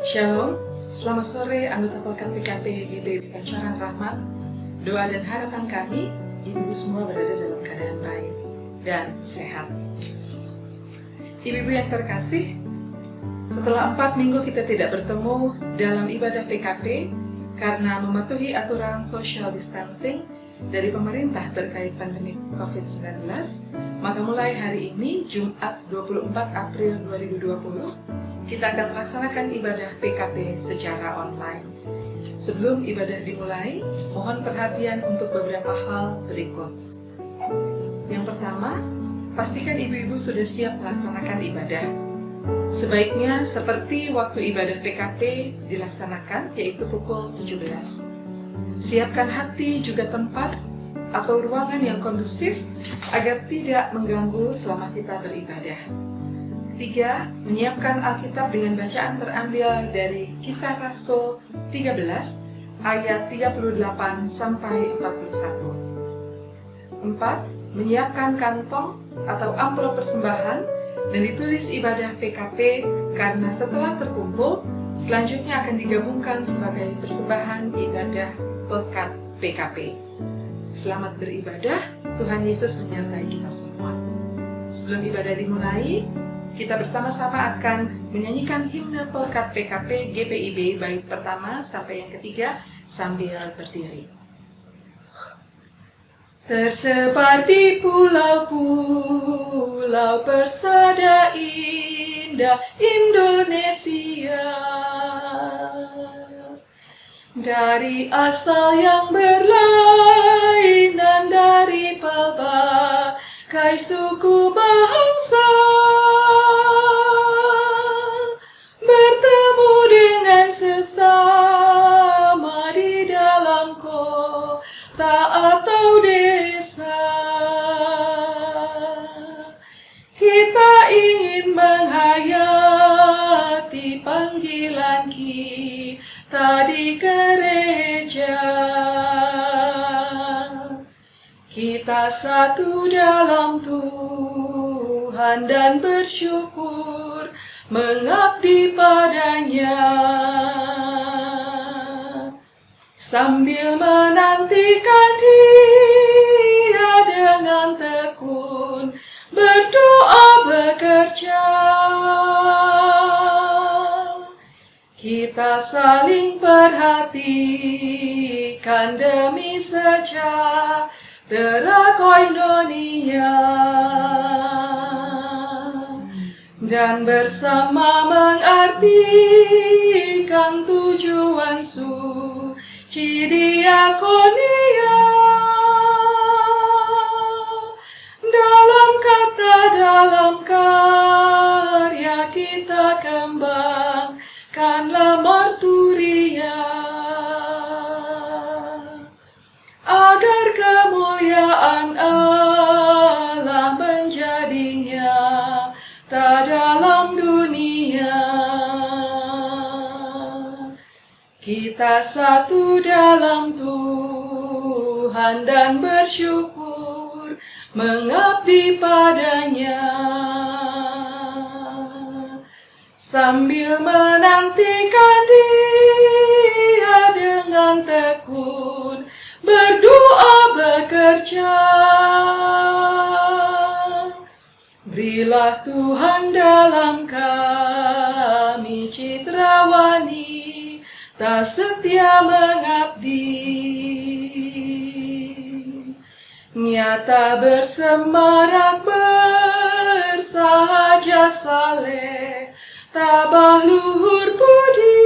Shalom, selamat sore anggota Pelkat PKP GBI Pancoran Rahmat. Doa dan harapan kami, ibu-ibu semua berada dalam keadaan baik dan sehat. Ibu-ibu yang terkasih, setelah 4 minggu kita tidak bertemu dalam ibadah PKP karena mematuhi aturan social distancing dari pemerintah terkait pandemi COVID-19, maka mulai hari ini, Jumat 24 April 2020, kita akan melaksanakan ibadah PKP secara online. Sebelum ibadah dimulai, mohon perhatian untuk beberapa hal berikut. Yang pertama, pastikan ibu-ibu sudah siap melaksanakan ibadah. Sebaiknya seperti waktu ibadah PKP dilaksanakan, yaitu pukul 17. Siapkan hati juga tempat atau ruangan yang kondusif agar tidak mengganggu selama kita beribadah. 3. Menyiapkan Alkitab dengan bacaan terambil dari Kisah Rasul 13 ayat 38 sampai 41. 4. Menyiapkan kantong atau amplop persembahan dan ditulis ibadah PKP karena setelah terkumpul, selanjutnya akan digabungkan sebagai persembahan ibadah Pelkat PKP. Selamat beribadah, Tuhan Yesus menyertai kita semua. Sebelum ibadah dimulai, kita bersama-sama akan menyanyikan himne Pelkat PKP GPIB bait pertama sampai yang ketiga sambil berdiri. Tersebar di pulau-pulau persada indah Indonesia, dari asal yang berlainan, dari pelbagai suku bangsa, bertemu dengan sesama di dalam kota atau desa. Kita ingin menghayati panggilan kita di gereja. Kita satu dalam Tuhan dan bersyukur mengabdi padanya, sambil menantikan Dia dengan tekun berdoa bekerja. Kita saling perhatikan demi sejahtera koinonia, dan bersama mengartikan tujuan suci diakonia. Dalam kata, dalam karya kita kembangkanlah marturia, agar kemuliaan Allah menjadinya dalam dunia. Kita satu dalam Tuhan dan bersyukur mengabdi padanya, sambil menantikan Dia dengan tekun berdoa bekerja. Berilah Tuhan dalam kami citrawani tak setia mengabdi, nyata bersemarak bersahaja saleh, tabah luhur budi.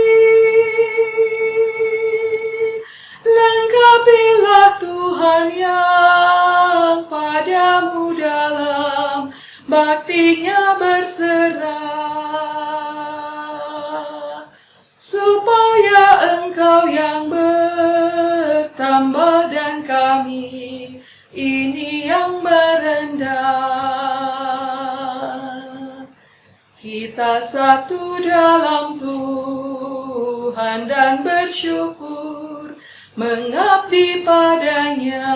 Lengkapilah Tuhan yang padamu dalam baktinya berserah, supaya Engkau yang bertambah dan kami ini yang merendah. Kita satu dalam Tuhan dan bersyukur mengabdi padanya,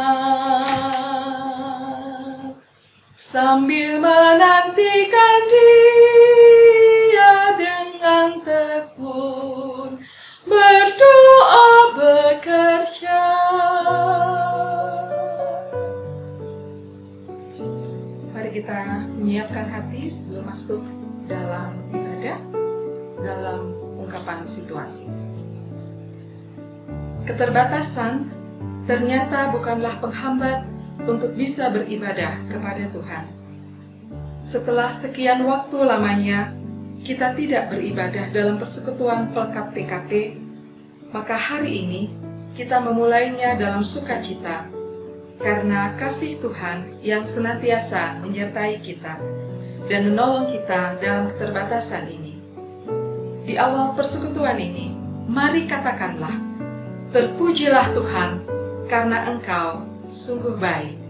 sambil menantikan Dia dengan tekun dalam ungkapan situasi. Keterbatasan ternyata bukanlah penghambat untuk bisa beribadah kepada Tuhan. Setelah sekian waktu lamanya kita tidak beribadah dalam persekutuan Pelkat PKP, maka hari ini kita memulainya dalam sukacita karena kasih Tuhan yang senantiasa menyertai kita dan menolong kita dalam keterbatasan ini. Di awal persekutuan ini, mari katakanlah, terpujilah Tuhan karena Engkau sungguh baik.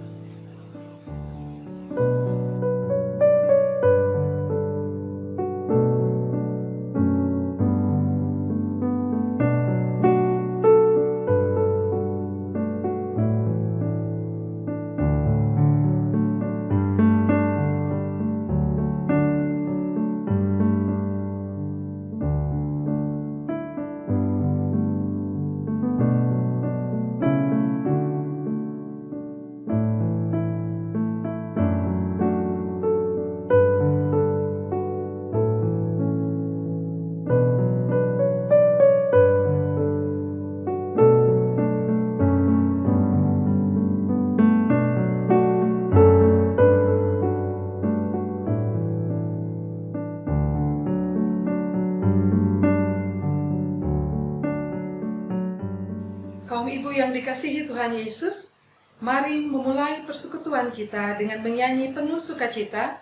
Kaum ibu yang dikasihi Tuhan Yesus, mari memulai persekutuan kita dengan menyanyi penuh sukacita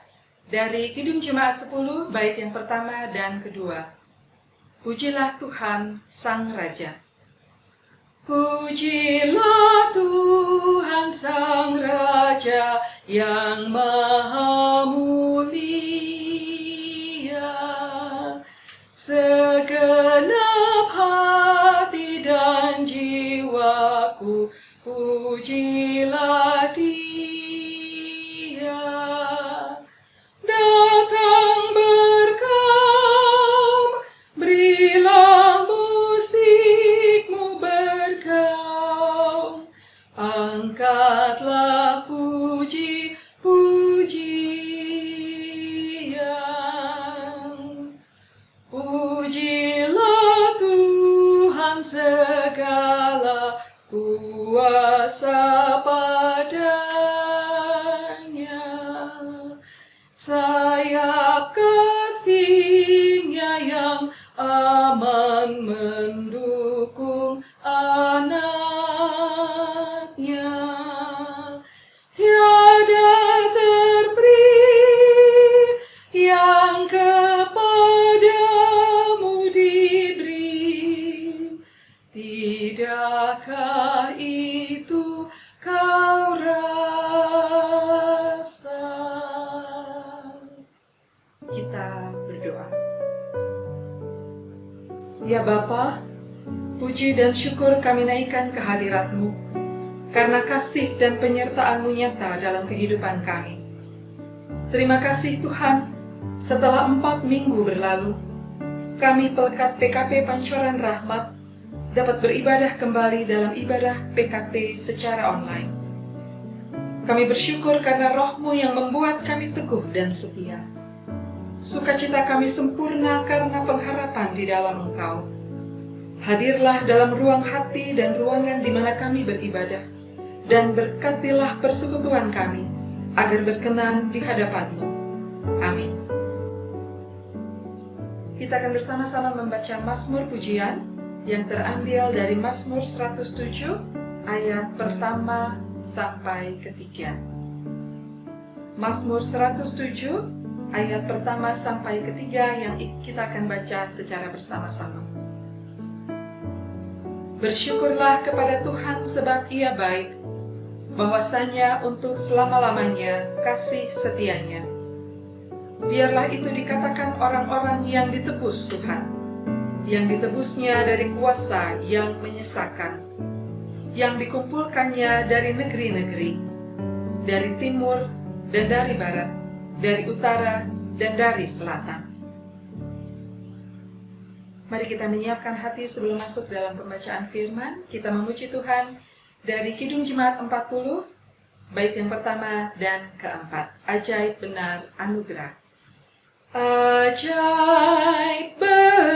dari Kidung Jemaat 10 bait yang pertama dan kedua. Pujilah Tuhan Sang Raja. Pujilah Tuhan Sang Raja yang maha mulia, segenap hati dan jiwaku, pujilah Dia. Datang berkaum, berilah musikmu bergaung, angkatlah puji-pujian. Pujilah Tuhan segala kuasa padanya, sayap kasih-Nya yang aman mendukung anak-Nya. Tiada terperi yang kepadamu diberi, tidakkah itu kau rasa? Kita berdoa. Ya Bapa, puji dan syukur kami naikkan ke hadirat-Mu, karena kasih dan penyertaan-Mu nyata dalam kehidupan kami. Terima kasih Tuhan, setelah 4 minggu berlalu, kami Pelkat PKP Pancoran Rahmat dapat beribadah kembali dalam ibadah PKP secara online. Kami bersyukur karena Roh-Mu yang membuat kami teguh dan setia. Sukacita kami sempurna karena pengharapan di dalam Engkau. Hadirlah dalam ruang hati dan ruangan di mana kami beribadah, dan berkatilah persekutuan kami, agar berkenan di hadapan-Mu. Amin. Kita akan bersama-sama membaca Mazmur Pujian yang terambil dari Mazmur 107 ayat pertama sampai ketiga. Mazmur 107 ayat pertama sampai ketiga yang kita akan baca secara bersama-sama. Bersyukurlah kepada Tuhan sebab Ia baik, bahwasanya untuk selama-lamanya kasih setianya. Biarlah itu dikatakan orang-orang yang ditebus Tuhan, yang ditebusnya dari kuasa yang menyesakan, yang dikumpulkannya dari negeri-negeri, dari timur dan dari barat, dari utara dan dari selatan. Mari kita menyiapkan hati sebelum masuk dalam pembacaan firman. Kita memuji Tuhan dari Kidung Jemaat 40, bait yang pertama dan keempat. Ajaib benar anugerah. Ajaib benar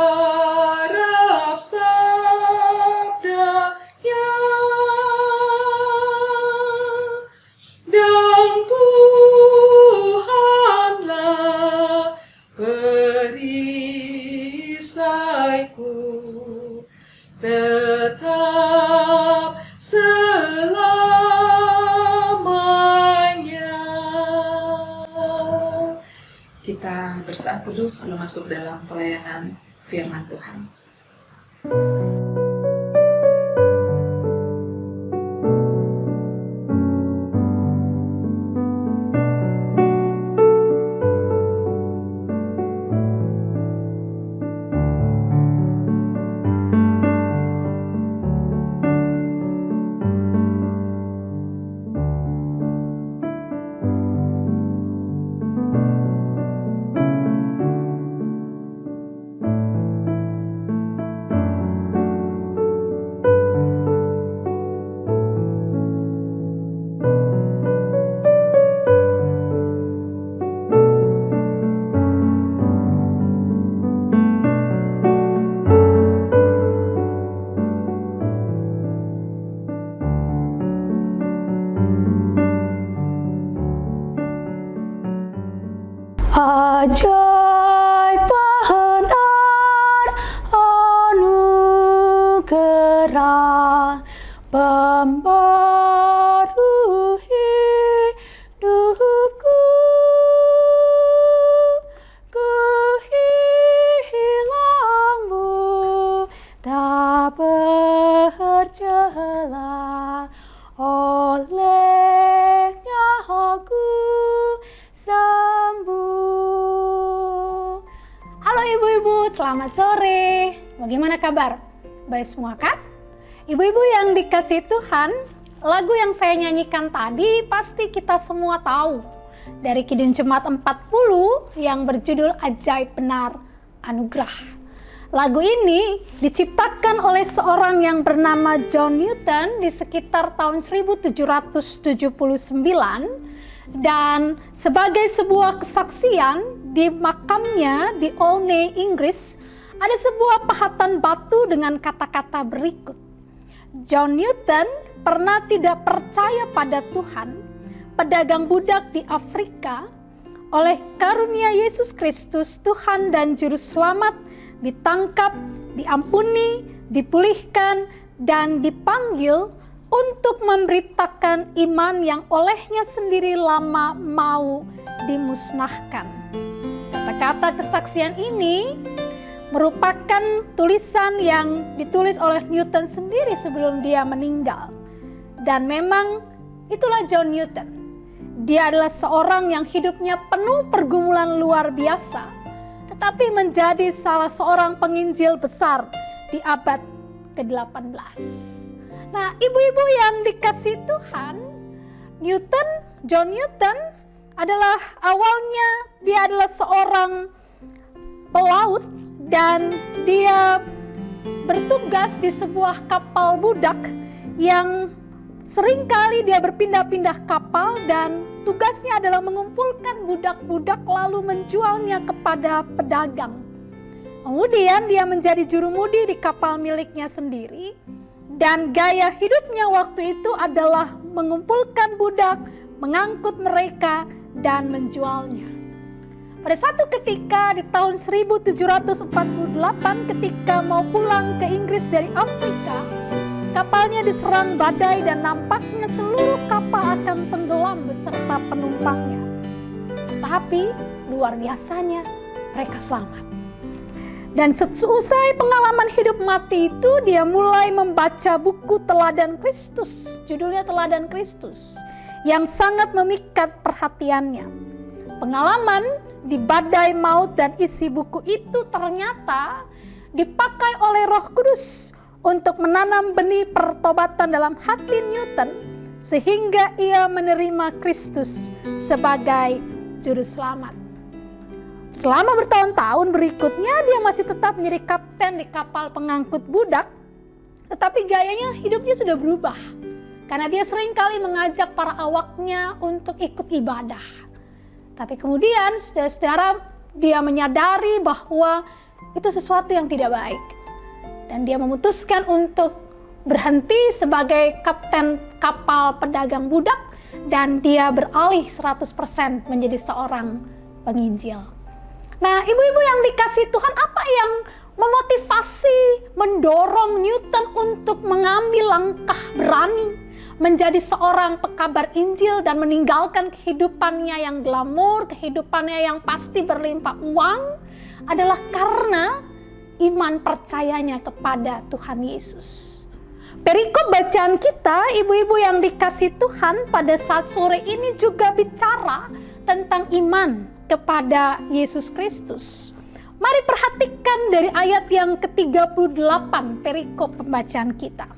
harap sabdanya, dan Tuhanlah perisaiku, tetap selamanya. Kita bersaat teduh sebelum masuk dalam pelayanan firman Tuhan. Ajaib benar anugerah pembaru hidupku, kehilangmu tak bercela, olehnya aku sembuh. Halo ibu-ibu, selamat sore. Bagaimana kabar? Baik semua kan? Ibu-ibu yang dikasihi Tuhan, lagu yang saya nyanyikan tadi pasti kita semua tahu. Dari Kidung Jemaat 40 yang berjudul Ajaib Benar Anugerah. Lagu ini diciptakan oleh seorang yang bernama John Newton di sekitar tahun 1779. Dan sebagai sebuah kesaksian di makamnya di Olney, Inggris, ada sebuah pahatan batu dengan kata-kata berikut. John Newton pernah tidak percaya pada Tuhan, pedagang budak di Afrika, oleh karunia Yesus Kristus, Tuhan dan Juru Selamat, ditangkap, diampuni, dipulihkan, dan dipanggil untuk memberitakan iman yang olehnya sendiri lama mau dimusnahkan. Kata-kata kesaksian ini merupakan tulisan yang ditulis oleh Newton sendiri sebelum dia meninggal. Dan memang itulah John Newton. Dia adalah seorang yang hidupnya penuh pergumulan luar biasa, tetapi menjadi salah seorang penginjil besar di abad ke-18. Nah, ibu-ibu yang dikasihi Tuhan, John Newton adalah awalnya dia adalah seorang pelaut dan dia bertugas di sebuah kapal budak yang seringkali dia berpindah-pindah kapal dan tugasnya adalah mengumpulkan budak-budak lalu menjualnya kepada pedagang. Kemudian dia menjadi jurumudi di kapal miliknya sendiri. Dan gaya hidupnya waktu itu adalah mengumpulkan budak, mengangkut mereka, dan menjualnya. Pada satu ketika di tahun 1748 ketika mau pulang ke Inggris dari Afrika, kapalnya diserang badai dan nampaknya seluruh kapal akan tenggelam beserta penumpangnya. Tapi luar biasanya mereka selamat. Dan seusai pengalaman hidup mati itu, dia mulai membaca buku Teladan Kristus, judulnya Teladan Kristus, yang sangat memikat perhatiannya. Pengalaman di badai maut dan isi buku itu ternyata dipakai oleh Roh Kudus untuk menanam benih pertobatan dalam hati Newton, sehingga ia menerima Kristus sebagai Juru Selamat. Selama bertahun-tahun berikutnya dia masih tetap menjadi kapten di kapal pengangkut budak, tetapi gayanya hidupnya sudah berubah karena dia seringkali mengajak para awaknya untuk ikut ibadah. Tapi kemudian saudara-saudara, dia menyadari bahwa itu sesuatu yang tidak baik. Dan dia memutuskan untuk berhenti sebagai kapten kapal pedagang budak, dan dia beralih 100% menjadi seorang penginjil. Nah, ibu-ibu yang dikasihi Tuhan, apa yang memotivasi, mendorong Newton untuk mengambil langkah berani menjadi seorang pekabar Injil dan meninggalkan kehidupannya yang glamor, kehidupannya yang pasti berlimpah uang, adalah karena iman percayanya kepada Tuhan Yesus. Perikop bacaan kita, ibu-ibu yang dikasihi Tuhan, pada saat sore ini juga bicara tentang iman kepada Yesus Kristus. Mari perhatikan dari ayat yang ke-38 perikop pembacaan kita.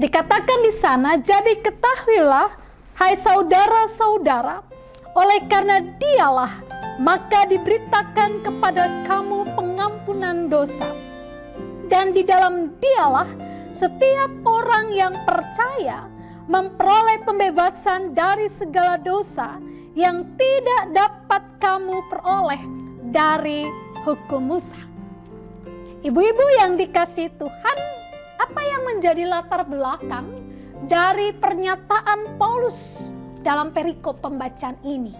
Dikatakan di sana, jadi ketahuilah, hai saudara-saudara, oleh karena dialah maka diberitakan kepada kamu pengampunan dosa. Dan di dalam dialah setiap orang yang percaya memperoleh pembebasan dari segala dosa yang tidak dapat kamu peroleh dari hukum Musa. Ibu-ibu yang dikasihi Tuhan, apa yang menjadi latar belakang dari pernyataan Paulus dalam perikop pembacaan ini?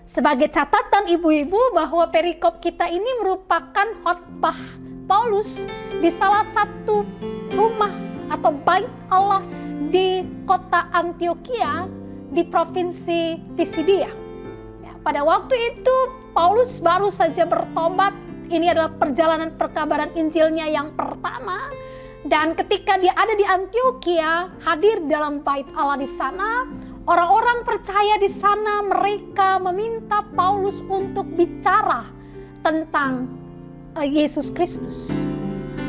Sebagai catatan ibu-ibu, bahwa perikop kita ini merupakan khotbah Paulus di salah satu rumah atau bait Allah di kota Antioquia di provinsi Pisidia. Ya, pada waktu itu Paulus baru saja bertobat. Ini adalah perjalanan perkabaran Injilnya yang pertama. Dan ketika dia ada di Antioquia, hadir dalam bait Allah di sana, orang-orang percaya di sana, mereka meminta Paulus untuk bicara tentang Yesus Kristus.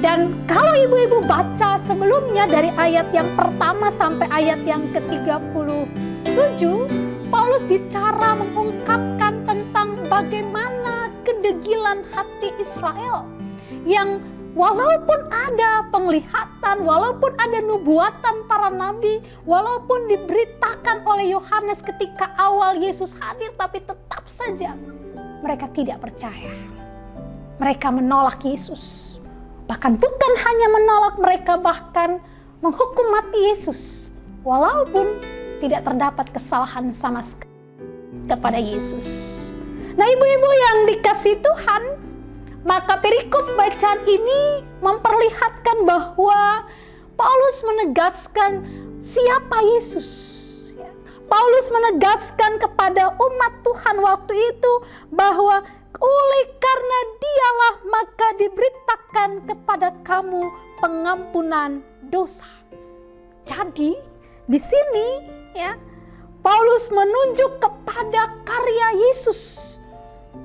Dan kalau ibu-ibu baca sebelumnya dari ayat yang pertama sampai ayat yang ke-37, Paulus bicara mengungkapkan tentang bagaimana kedegilan hati Israel yang walaupun ada penglihatan, walaupun ada nubuatan para nabi, walaupun diberitakan oleh Yohanes ketika awal Yesus hadir, tapi tetap saja mereka tidak percaya. Mereka menolak Yesus. Bahkan bukan hanya menolak, mereka bahkan menghukum mati Yesus. Walaupun tidak terdapat kesalahan sama sekali kepada Yesus. Nah, ibu-ibu yang dikasihi Tuhan, maka perikop bacaan ini memperlihatkan bahwa Paulus menegaskan siapa Yesus. Paulus menegaskan kepada umat Tuhan waktu itu bahwa oleh karena dialah maka diberitakan kepada kamu pengampunan dosa. Jadi di sini ya, Paulus menunjuk kepada karya Yesus.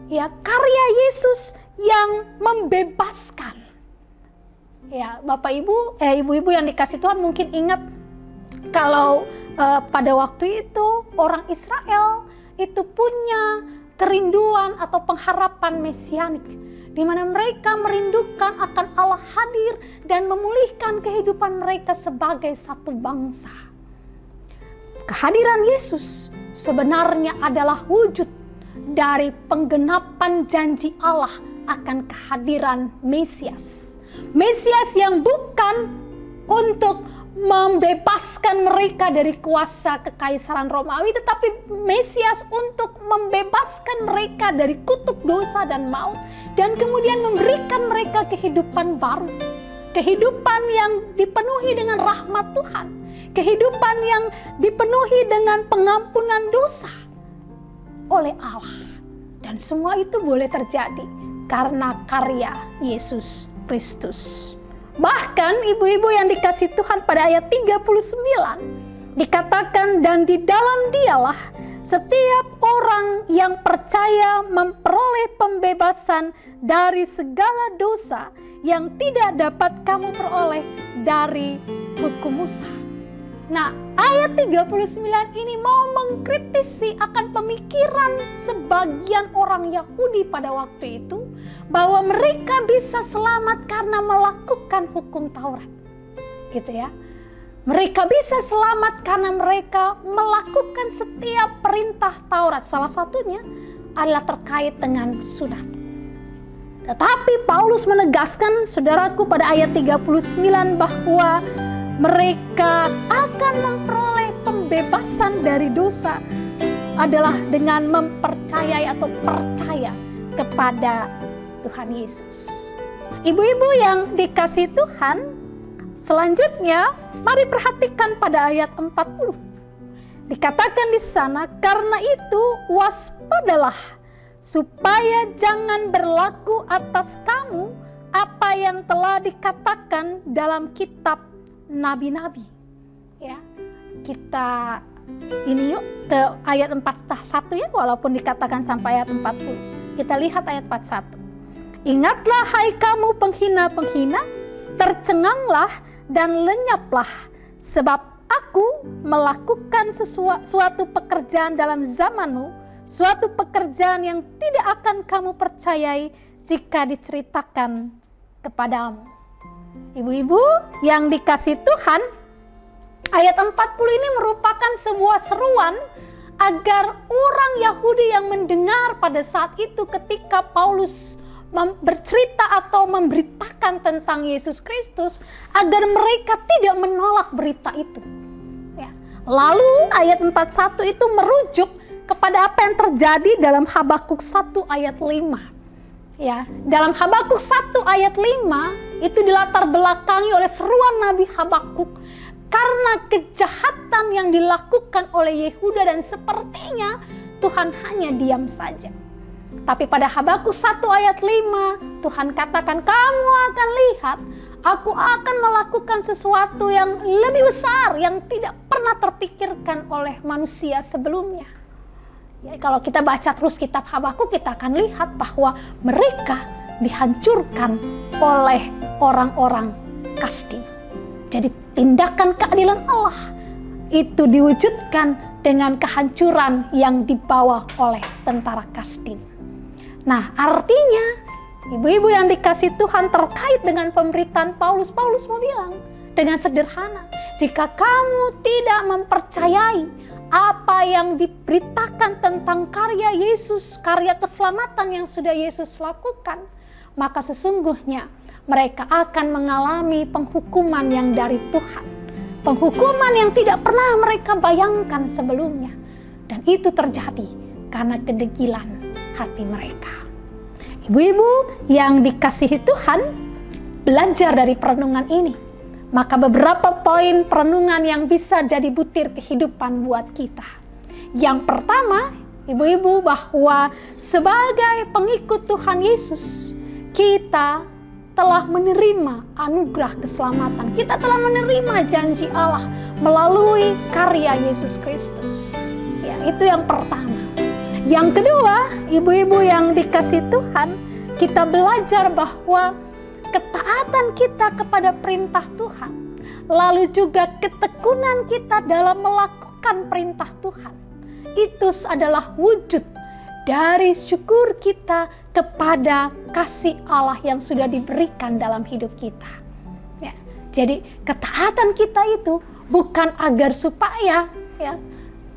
Ya, karya Yesus yang membebaskan. Ya, Bapak Ibu, ibu-ibu yang dikasihi Tuhan mungkin ingat kalau pada waktu itu orang Israel itu punya kerinduan atau pengharapan mesianik, di mana mereka merindukan akan Allah hadir dan memulihkan kehidupan mereka sebagai satu bangsa. Kehadiran Yesus sebenarnya adalah wujud dari penggenapan janji Allah akan kehadiran Mesias. Mesias yang bukan untuk membebaskan mereka dari kuasa kekaisaran Romawi, tetapi Mesias untuk membebaskan mereka dari kutuk dosa dan maut, dan kemudian memberikan mereka kehidupan baru, kehidupan yang dipenuhi dengan rahmat Tuhan, kehidupan yang dipenuhi dengan pengampunan dosa oleh Allah. Dan semua itu boleh terjadi karena karya Yesus Kristus. Bahkan ibu-ibu yang dikasihi Tuhan, pada ayat 39 dikatakan, dan di dalam dialah setiap orang yang percaya memperoleh pembebasan dari segala dosa yang tidak dapat kamu peroleh dari hukum Musa. Nah, ayat 39 ini mau mengkritisi akan pemikiran sebagian orang Yahudi pada waktu itu, bahwa mereka bisa selamat karena melakukan hukum Taurat. Gitu ya. Mereka bisa selamat karena mereka melakukan setiap perintah Taurat. Salah satunya adalah terkait dengan sunat. Tetapi Paulus menegaskan, saudaraku, pada ayat 39 bahwa mereka akan memperoleh pembebasan dari dosa adalah dengan mempercayai atau percaya kepada Tuhan Yesus. Ibu-ibu yang dikasihi Tuhan, selanjutnya mari perhatikan pada ayat 40. Dikatakan di sana, karena itu waspadalah supaya jangan berlaku atas kamu apa yang telah dikatakan dalam kitab nabi-nabi. Ya, kita ini yuk ke ayat 41 ya, walaupun dikatakan sampai ayat 40. Kita lihat ayat 41. Ingatlah hai kamu penghina-penghina, tercenganglah dan lenyaplah, sebab aku melakukan suatu pekerjaan dalam zamanmu, suatu pekerjaan yang tidak akan kamu percayai jika diceritakan kepadamu. Ibu-ibu yang dikasihi Tuhan, ayat 40 ini merupakan sebuah seruan agar orang Yahudi yang mendengar pada saat itu ketika Paulus bercerita atau memberitakan tentang Yesus Kristus, agar mereka tidak menolak berita itu. Ya. Lalu ayat 41 itu merujuk kepada apa yang terjadi dalam Habakuk 1 ayat 5. Ya, dalam Habakuk 1 ayat 5 itu dilatar belakangi oleh seruan Nabi Habakuk karena kejahatan yang dilakukan oleh Yehuda, dan sepertinya Tuhan hanya diam saja. Tapi pada Habakuk 1 ayat 5, Tuhan katakan, kamu akan lihat, aku akan melakukan sesuatu yang lebih besar, yang tidak pernah terpikirkan oleh manusia sebelumnya. Ya, kalau kita baca terus kitab Habakuk, kita akan lihat bahwa mereka dihancurkan oleh orang-orang Kasdim. Jadi tindakan keadilan Allah itu diwujudkan dengan kehancuran yang dibawa oleh tentara Kasdim. Nah, artinya ibu-ibu yang dikasihi Tuhan, terkait dengan pemberitaan Paulus mau bilang dengan sederhana, jika kamu tidak mempercayai apa yang diberitakan tentang karya Yesus, karya keselamatan yang sudah Yesus lakukan, maka sesungguhnya mereka akan mengalami penghukuman yang dari Tuhan. Penghukuman yang tidak pernah mereka bayangkan sebelumnya. Dan itu terjadi karena kedegilan hati mereka. Ibu-ibu yang dikasihi Tuhan, belajar dari perenungan ini. Maka beberapa poin perenungan yang bisa jadi butir kehidupan buat kita. Yang pertama, ibu-ibu, bahwa sebagai pengikut Tuhan Yesus, kita telah menerima anugerah keselamatan. Kita telah menerima janji Allah melalui karya Yesus Kristus. Ya, itu yang pertama. Yang kedua, ibu-ibu yang dikasihi Tuhan, kita belajar bahwa ketaatan kita kepada perintah Tuhan, lalu juga ketekunan kita dalam melakukan perintah Tuhan, itu adalah wujud dari syukur kita kepada kasih Allah yang sudah diberikan dalam hidup kita. Ya, jadi ketaatan kita itu bukan agar supaya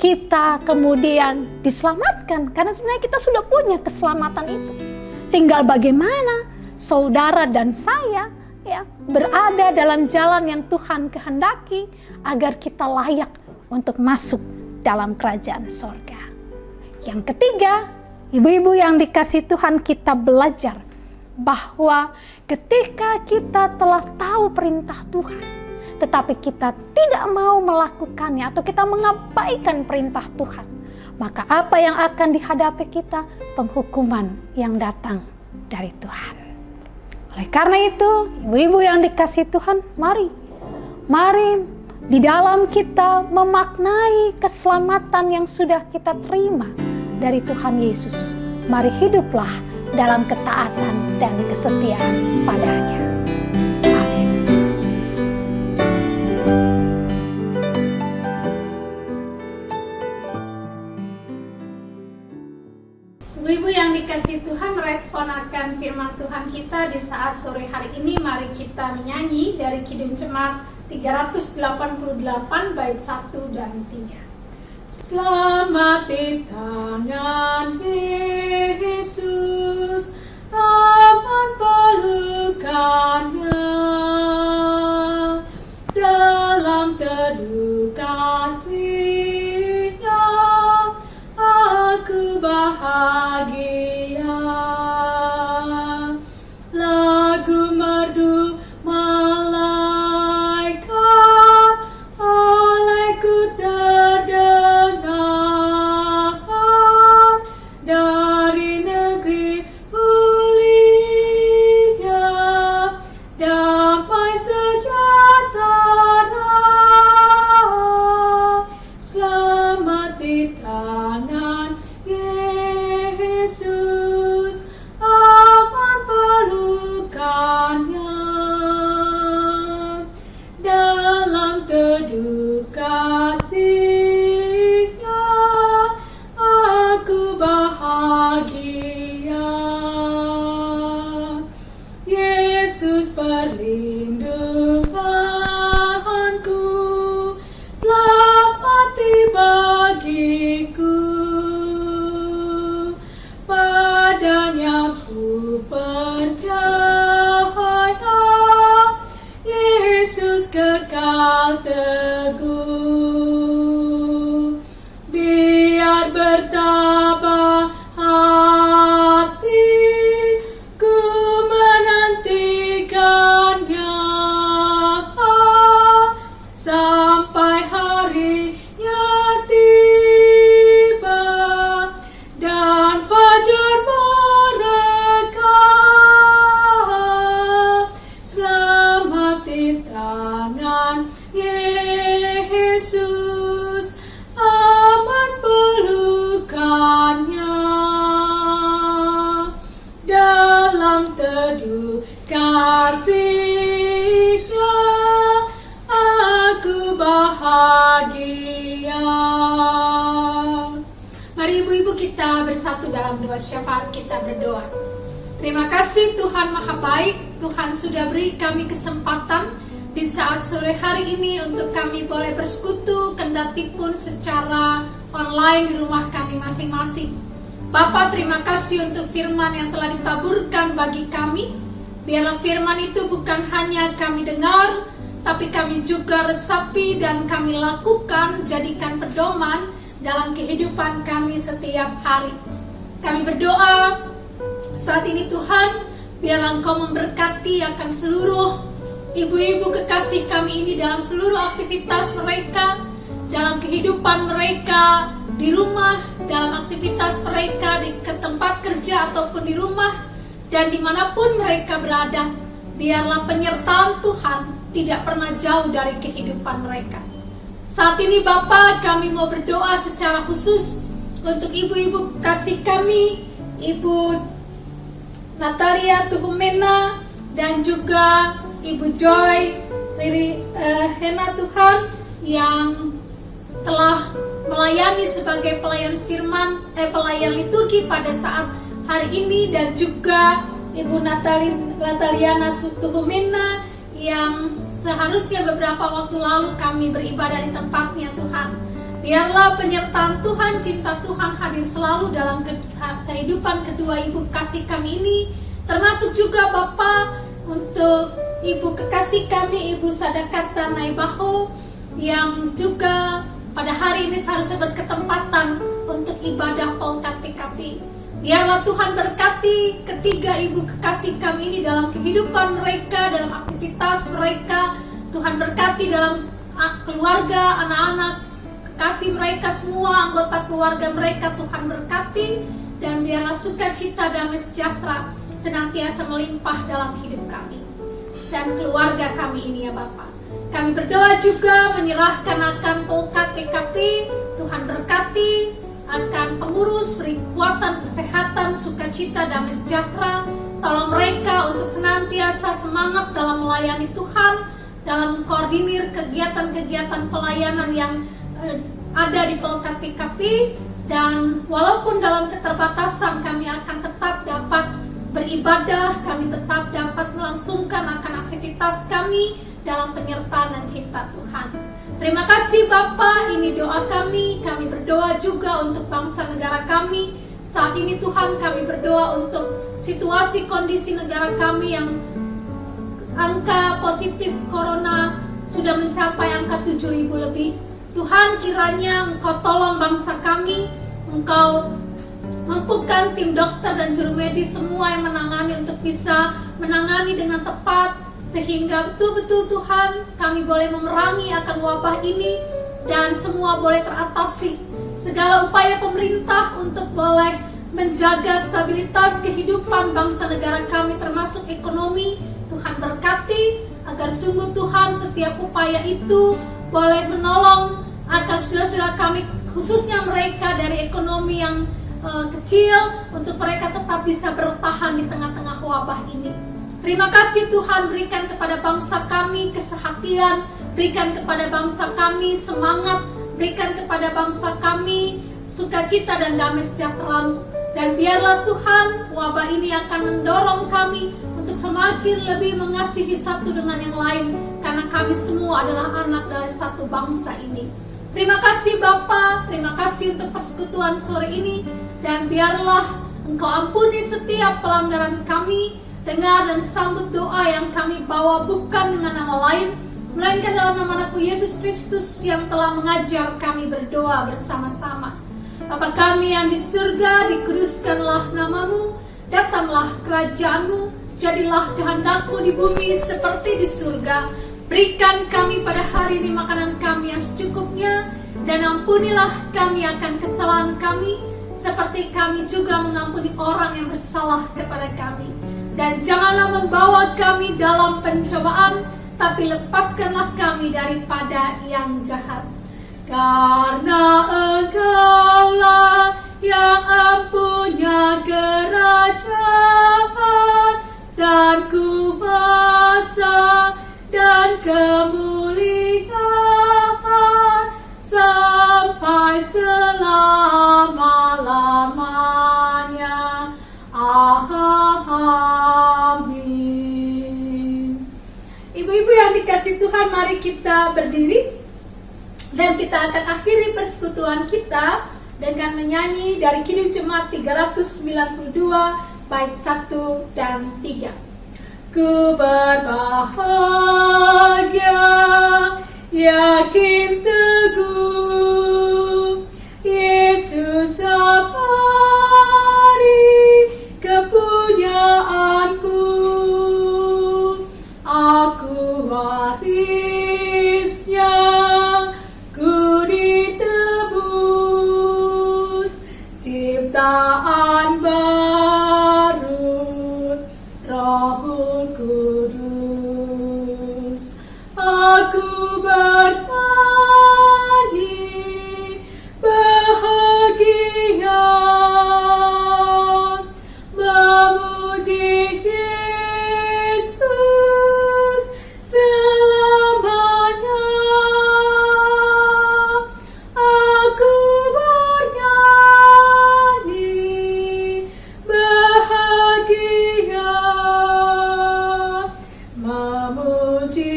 kita kemudian diselamatkan, karena sebenarnya kita sudah punya keselamatan itu. Tinggal bagaimana saudara dan saya berada dalam jalan yang Tuhan kehendaki agar kita layak untuk masuk dalam kerajaan sorga. Yang ketiga, ibu-ibu yang dikasihi Tuhan, kita belajar bahwa ketika kita telah tahu perintah Tuhan, tetapi kita tidak mau melakukannya atau kita mengabaikan perintah Tuhan, maka apa yang akan dihadapi kita? Penghukuman yang datang dari Tuhan. Oleh karena itu, ibu-ibu yang dikasihi Tuhan, mari di dalam kita memaknai keselamatan yang sudah kita terima dari Tuhan Yesus. Mari hiduplah dalam ketaatan dan kesetiaan padanya. Amin. Ibu-ibu yang dikasihi Tuhan, merespon akan firman Tuhan kita di saat sore hari ini, mari kita menyanyi dari Kidung Jemaat 388 bait 1 dan 3. Selamat di tangan Yesus, aman dalam teduh kasih-Nya aku bahagia. Lagu merdu malaikat olehku terdengar dari negeri mulia, damai sejahtera, selamat di tangan Yesus, aman pelukannya. Dalam teduh kasih-Nya aku bahagia. Yesus perlindunganku, telah mati bagiku. Padanya ku percaya, Yesus kekal teguh. Biar bertabah hati, ku menantikannya sampai harinya tiba dan fajar merekah. Selamat di tangan Yesus, aman pelukannya. Dalam teduh kasih-Nya aku bahagia. Mari ibu-ibu kita bersatu dalam doa syafaat, kita berdoa. Terima kasih Tuhan Maha Baik, Tuhan sudah beri kami kesempatan di saat sore hari ini untuk kami boleh bersekutu, kendati pun secara online di rumah kami masing-masing. Bapa, terima kasih untuk firman yang telah ditaburkan bagi kami. Biarlah firman itu bukan hanya kami dengar, tapi kami juga resapi dan kami lakukan, jadikan pedoman dalam kehidupan kami setiap hari. Kami berdoa saat ini Tuhan, biarlah Engkau memberkati akan seluruh ibu-ibu kekasih kami ini dalam seluruh aktivitas mereka, dalam kehidupan mereka di rumah, dalam aktivitas mereka di tempat kerja ataupun di rumah, dan dimanapun mereka berada. Biarlah penyertaan Tuhan tidak pernah jauh dari kehidupan mereka. Saat ini Bapa, kami mau berdoa secara khusus untuk ibu-ibu kasih kami, Ibu Natalia Tuhumena dan juga Ibu Joy Hena Tuhan, yang telah melayani sebagai pelayan firman, pelayan liturgi pada saat hari ini, dan juga Ibu Nataliana Tuhumena yang seharusnya beberapa waktu lalu kami beribadah di tempatnya Tuhan. Biarlah penyertaan Tuhan, cinta Tuhan hadir selalu dalam kehidupan kedua ibu kasih kami ini, termasuk juga Bapa untuk ibu kekasih kami, Ibu Sadakata Naibaho, yang juga pada hari ini seharusnya berketempatan untuk ibadah Polkat PKP. Biarlah Tuhan berkati ketiga ibu kekasih kami ini dalam kehidupan mereka, dalam aktivitas mereka. Tuhan berkati dalam keluarga, anak-anak, kekasih mereka semua, anggota keluarga mereka. Tuhan berkati, dan biarlah sukacita damai sejahtera senantiasa melimpah dalam hidup kami dan keluarga kami ini ya Bapa. Kami berdoa juga menyerahkan akan Polkat PKP. Tuhan berkati akan pengurus, beri kekuatan, kesehatan, sukacita, damai sejahtera. Tolong mereka untuk senantiasa semangat dalam melayani Tuhan, dalam koordinir kegiatan-kegiatan pelayanan yang ada di Polkat PKP. Dan walaupun dalam keterbatasan kami akan tetap dapat beribadah, kami tetap dapat melangsungkan akan aktivitas kami dalam penyertaan dan cinta Tuhan. Terima kasih Bapa, ini doa kami. Kami berdoa juga untuk bangsa negara kami. Saat ini Tuhan, kami berdoa untuk situasi kondisi negara kami yang angka positif corona sudah mencapai angka 7.000 lebih. Tuhan, kiranya Engkau tolong bangsa kami, Engkau mampukan tim dokter dan juru medis semua yang menangani untuk bisa menangani dengan tepat, sehingga betul-betul Tuhan kami boleh memerangi akan wabah ini dan semua boleh teratasi. Segala upaya pemerintah untuk boleh menjaga stabilitas kehidupan bangsa negara kami termasuk ekonomi, Tuhan berkati agar sungguh Tuhan setiap upaya itu boleh menolong agar saudara-saudara kami, khususnya mereka dari ekonomi yang kecil, untuk mereka tetap bisa bertahan di tengah-tengah wabah ini. Terima kasih Tuhan, berikan kepada bangsa kami kesehatan, berikan kepada bangsa kami semangat, berikan kepada bangsa kami sukacita dan damai sejahtera. Dan biarlah Tuhan, wabah ini akan mendorong kami untuk semakin lebih mengasihi satu dengan yang lain, karena kami semua adalah anak dari satu bangsa ini. Terima kasih Bapa, terima kasih untuk persekutuan sore ini, dan biarlah Engkau ampuni setiap pelanggaran kami. Dengar dan sambut doa yang kami bawa bukan dengan nama lain, melainkan dalam nama anakmu Yesus Kristus yang telah mengajar kami berdoa bersama-sama. Bapa kami yang di surga, dikuduskanlah namamu, datanglah kerajaanmu, jadilah kehendakmu di bumi seperti di surga. Berikan kami pada hari ini makanan kami yang secukupnya, dan ampunilah kami akan kesalahan kami, seperti kami juga mengampuni orang yang bersalah kepada kami. Dan janganlah membawa kami dalam pencobaan, tapi lepaskanlah kami daripada yang jahat. Karena Engkaulah yang empunya kerajaan dan kuasa dan kemuliaan sampai selama-lamanya. Amin. Ibu-ibu yang dikasihi Tuhan, mari kita berdiri dan kita akan akhiri persekutuan kita dengan menyanyi dari Kidung Jemaat 392 bait 1 dan 3. Ku berbahagia, yakin teguh, Yesus abadi kepunyaanku, aku warisnya, ku ditebus, ciptaan baru, Rohul Kudus. Aku bernyanyi bahagia, memuji Yesus selamanya. Aku bernyanyi bahagia, memuji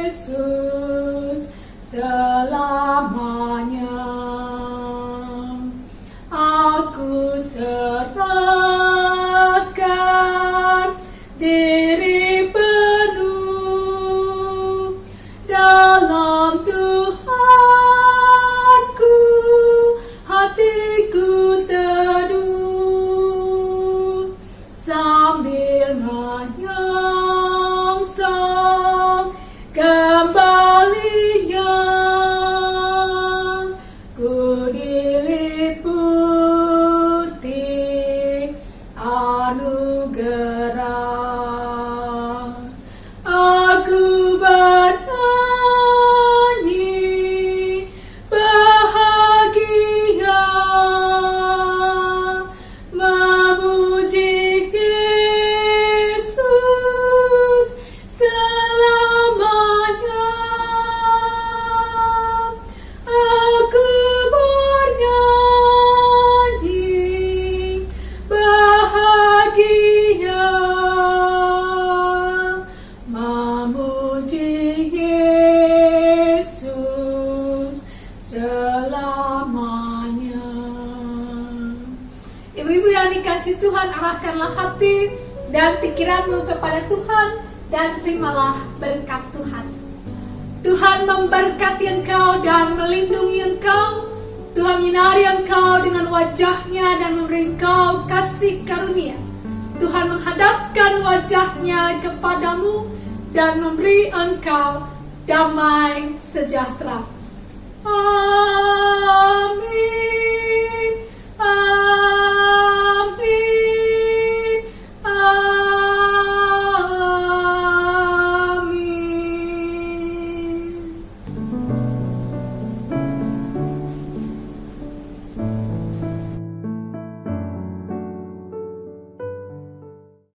Yesus selamanya. Aku serahkan diri penuh dalam Tuhanku, hatiku teduh sambil menyongsong kembalinya. Ku diliputi anugerah. Aku bernyanyi bahagia, memuji Yesus selamanya. Aku bernyanyi bahagia, memuji Yesus selamanya. Ibu-ibu yang dikasihi Tuhan, arahkanlah hati dan pikiranmu kepada Tuhan, dan terimalah berkat Tuhan. Tuhan memberkati engkau dan melindungi engkau. Tuhan menyinari engkau dengan wajahnya dan memberi engkau kasih karunia. Tuhan menghadapkan wajahnya kepadamu dan memberi engkau damai sejahtera. Amin.